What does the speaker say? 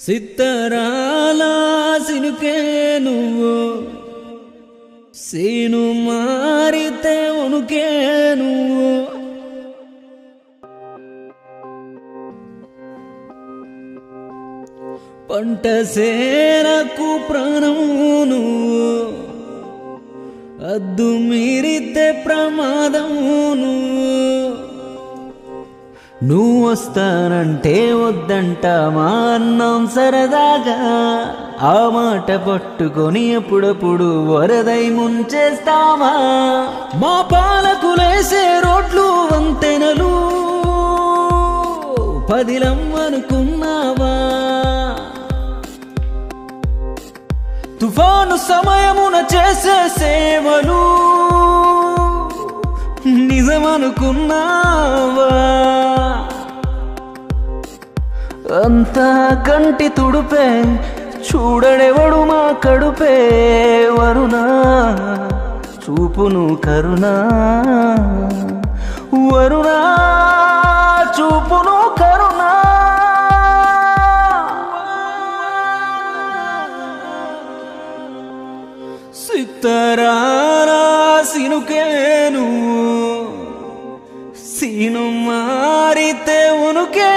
సిత్తరాల సినుకే నువ్వు సీను మారితే ఉనుకే నువ్వు పంట సేరకు ప్రాణం నువ్వు అద్దు మీరితే ప్రమాదం నువ్వు వస్తానంటే వద్దంట మా అన్నం సరదాగా ఆ మాట పట్టుకొని ఎప్పుడప్పుడు వరదై ముంచేస్తామా మా పాలకులేసే రోడ్లు వంతెనలు పదిలం అనుకున్నావా తుఫాను సమయమున చేసే సేవలు నిజమనుకున్నావా అంతా కంటి తుడుపే చూడడెవడు మా కడుపే వరుణా చూపును కరుణా వరుణా చూపును కరుణా సిత్తరారా సినుకే నువ్వు సీను మారితే ఉనుకే